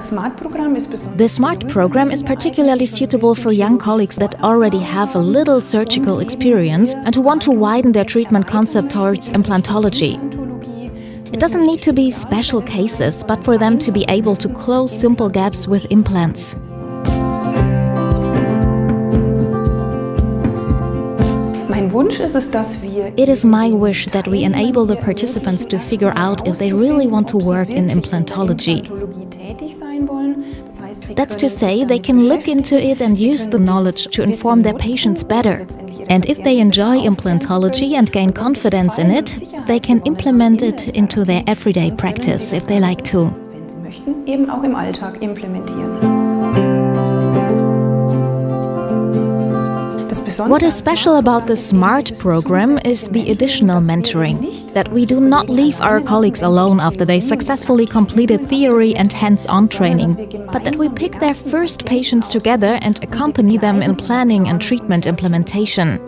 The SMART program is particularly suitable for young colleagues that already have a little surgical experience and who want to widen their treatment concept towards implantology. It doesn't need to be special cases, but for them to be able to close simple gaps with implants. It is my wish that we enable the participants to figure out if they really want to work in implantology. That's to say, they can look into it and use the knowledge to inform their patients better. And if they enjoy implantology and gain confidence in it, they can implement it into their everyday practice if they like to. What is special about the SMART program is the additional mentoring, that we do not leave our colleagues alone after they successfully completed theory and hands-on training, but that we pick their first patients together and accompany them in planning and treatment implementation.